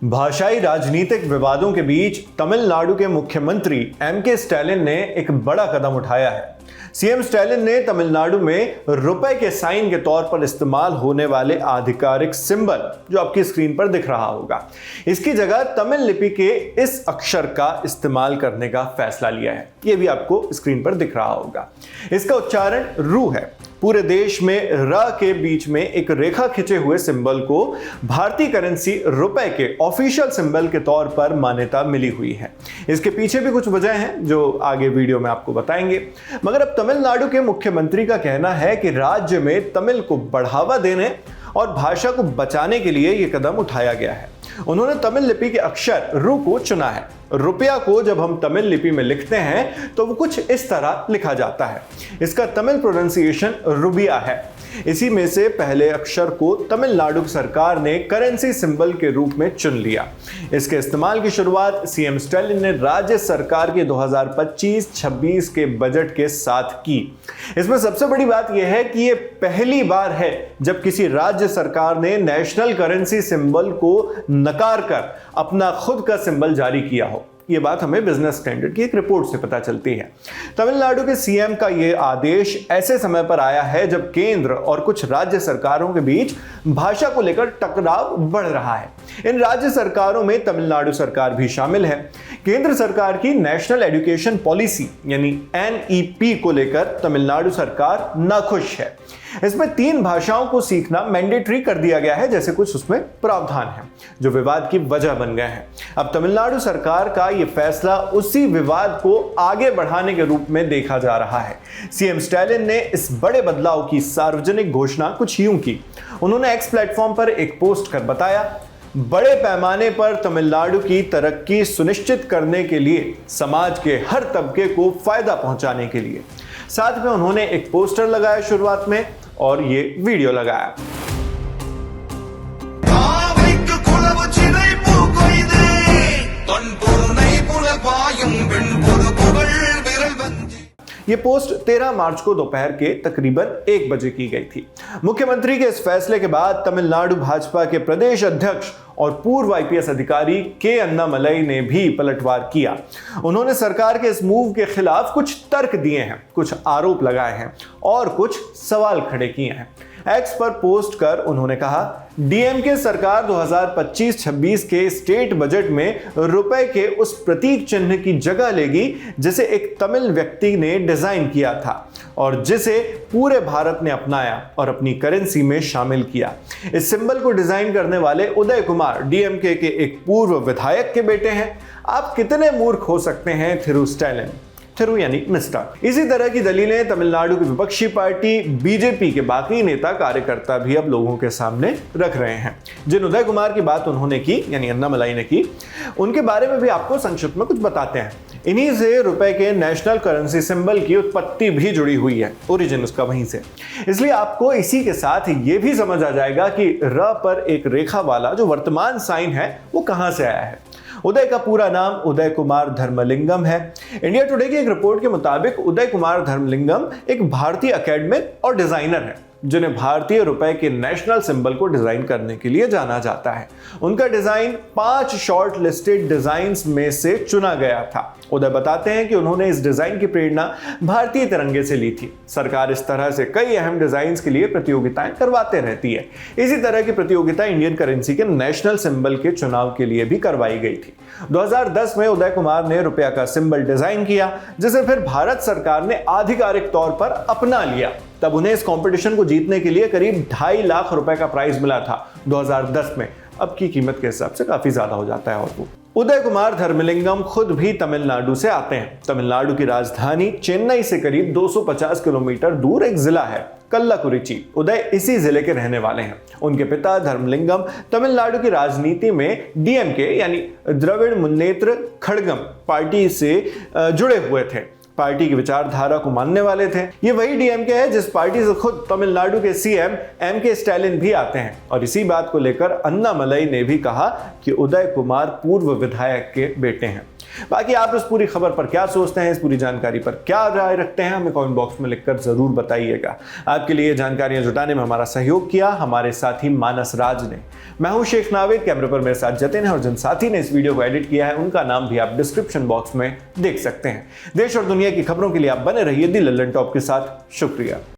भाषाई राजनीतिक विवादों के बीच तमिलनाडु के मुख्यमंत्री एम.के. स्टैलिन ने एक बड़ा कदम उठाया है। सीएम स्टैलिन ने तमिलनाडु में रुपए के साइन के तौर पर इस्तेमाल होने वाले आधिकारिक सिंबल, जो आपकी स्क्रीन पर दिख रहा होगा, इसकी जगह तमिल लिपि के इस अक्षर का इस्तेमाल करने का फैसला लिया है। यह भी आपको स्क्रीन पर दिख रहा होगा। इसका उच्चारण रू है। पूरे देश में र के बीच में एक रेखा खिंचे हुए सिंबल को भारतीय करेंसी रुपए के ऑफिशियल सिंबल के तौर पर मान्यता मिली हुई है। इसके पीछे भी कुछ वजह हैं जो आगे वीडियो में आपको बताएंगे, मगर अब तमिलनाडु के मुख्यमंत्री का कहना है कि राज्य में तमिल को बढ़ावा देने और भाषा को बचाने के लिए यह कदम उठाया गया है। उन्होंने तमिल लिपि के अक्षर रू को चुना है। रुपया को जब हम तमिल लिपि में लिखते हैं तो वो कुछ इस तरह लिखा जाता है। इसका तमिल प्रोनाउंसिएशन रुबिया है। इसी में से पहले अक्षर को तमिलनाडु सरकार ने करेंसी सिंबल के रूप में चुन लिया। इसके इस्तेमाल की शुरुआत सीएम स्टैलिन ने राज्य सरकार के 2025-26 के बजट के साथ की। इसमें सबसे बड़ी बात यह है कि यह पहली बार है जब किसी राज्य सरकार ने नेशनल करेंसी सिंबल को नकार कर अपना खुद का सिंबल जारी किया हो। ये बात हमें बिजनेस स्टैंडर्ड की एक रिपोर्ट से पता चलती है। तमिलनाडु के सीएम का यह आदेश ऐसे समय पर आया है जब केंद्र और कुछ राज्य सरकारों के बीच भाषा को लेकर टकराव बढ़ रहा है। इन राज्य सरकारों में तमिलनाडु सरकार भी शामिल है। केंद्र सरकार की नेशनल एजुकेशन पॉलिसी यानी एनईपी को लेकर तमिलनाडु सरकार नाखुश है। इसमें 3 भाषाओं को सीखना मैंडेटरी कर दिया गया है, जैसे कुछ उसमें प्रावधान है जो विवाद की वजह बन गए हैं। अब तमिलनाडु सरकार का यह फैसला उसी विवाद को आगे बढ़ाने के रूप में देखा जा रहा है। सीएम स्टैलिन ने इस बड़े बदलाव की सार्वजनिक घोषणा कुछ यूं की। उन्होंने एक्स प्लेटफॉर्म पर एक पोस्ट कर बताया, बड़े पैमाने पर तमिलनाडु की तरक्की सुनिश्चित करने के लिए, समाज के हर तबके को फायदा पहुंचाने के लिए। साथ में उन्होंने एक पोस्टर लगाया शुरुआत में और ये वीडियो लगाया। ये पोस्ट 13 मार्च को दोपहर के तकरीबन 1 बजे की गई थी। मुख्यमंत्री के इस फैसले के बाद तमिलनाडु भाजपा के प्रदेश अध्यक्ष और पूर्व आईपीएस अधिकारी के अन्नामलई ने भी पलटवार किया। उन्होंने सरकार के इस मूव के खिलाफ कुछ तर्क दिए हैं, कुछ आरोप लगाए हैं और कुछ सवाल खड़े किए हैं। एक्स पर पोस्ट कर उन्होंने कहा, डीएमके सरकार 2025-26 के स्टेट बजट में रुपए के उस प्रतीक चिन्ह की जगह लेगी जिसे एक तमिल व्यक्ति ने डिजाइन किया था और जिसे पूरे भारत ने अपनाया और अपनी करेंसी में शामिल किया। इस सिंबल को डिजाइन करने वाले उदय कुमार डीएमके के एक पूर्व विधायक के बेटे हैं। आप कितने मूर्ख हो सकते हैं थिरु स्टैलिन। थिरु यानी मिस्टर। इसी तरह की दलीलें तमिलनाडु की विपक्षी पार्टी बीजेपी के बाकी नेता कार्यकर्ता भी अब लोगों के सामने रख रहे हैं। जिन उदय कुमार की बात उन्होंने की यानी अन्नामलई ने की, उनके बारे में भी आपको संक्षिप्त में कुछ बताते हैं। इन्हीं से रुपए के नेशनल करेंसी सिंबल की उत्पत्ति भी जुड़ी हुई है, ओरिजिन उसका वहीं से। इसलिए आपको इसी के साथ ये भी समझ आ जाएगा कि र पर एक रेखा वाला जो वर्तमान साइन है वो कहां से आया है। उदय का पूरा नाम उदय कुमार धर्मलिंगम है। इंडिया टुडे की एक रिपोर्ट के मुताबिक उदय कुमार धर्मलिंगम एक भारतीय एकेडमिक और डिजाइनर है जिन्हें भारतीय रुपए के नेशनल सिंबल को डिजाइन करने के लिए जाना जाता है। उनका डिजाइन 5 शॉर्ट लिस्टेड डिजाइन्स में से चुना गया था। उदय बताते हैं कि उन्होंने इस डिजाइन की प्रेरणा भारतीय तिरंगे से ली थी। सरकार इस तरह से कई अहम डिजाइन्स के लिए प्रतियोगिताएं करवाते रहती है। इसी तरह की प्रतियोगिता इंडियन करेंसी के नेशनल सिंबल के चुनाव के लिए भी करवाई गई थी। 2010 में उदय कुमार ने रुपया का सिंबल डिजाइन किया, जिसे फिर भारत सरकार ने आधिकारिक तौर पर अपना लिया। तब उन्हें इस कंपटीशन को जीतने के लिए करीब 2.5 लाख रुपए का प्राइज मिला था 2010 में। अब की कीमत के हिसाब से काफी ज्यादा हो जाता है। और वो उदय कुमार धर्मलिंगम खुद भी तमिलनाडु से आते हैं। तमिलनाडु की राजधानी चेन्नई से करीब 250 किलोमीटर दूर एक जिला है कल्लाकुरिची। उदय इसी जिले के रहने वाले हैं। उनके पिता धर्मलिंगम तमिलनाडु की राजनीति में डीएमके यानी द्रविड़ मुन्नेत्र खड़गम पार्टी से जुड़े हुए थे। पार्टी की विचारधारा को मानने वाले थे। ये वही डीएमके है जिस पार्टी से खुद तमिलनाडु के सीएम एम.के. स्टैलिन भी आते हैं। और इसी बात को लेकर अन्नामलई ने भी कहा कि उदय कुमार पूर्व विधायक के बेटे हैं। बाकी आप इस पूरी खबर पर क्या सोचते हैं, इस पूरी जानकारी पर क्या राय रखते हैं, हमें कमेंट बॉक्स में लिखकर जरूर बताइएगा। आपके लिए जानकारियां जुटाने में हमारा सहयोग किया हमारे साथी मानस राज ने। मैं हूं शेख नावेद, कैमरे पर मेरे साथ जतिन है और जिन साथी ने इस वीडियो को एडिट किया है उनका नाम भी आप डिस्क्रिप्शन बॉक्स में देख सकते हैं। देश और दुनिया की खबरों के लिए आप बने रहिए दी लल्लन टॉप के साथ। शुक्रिया।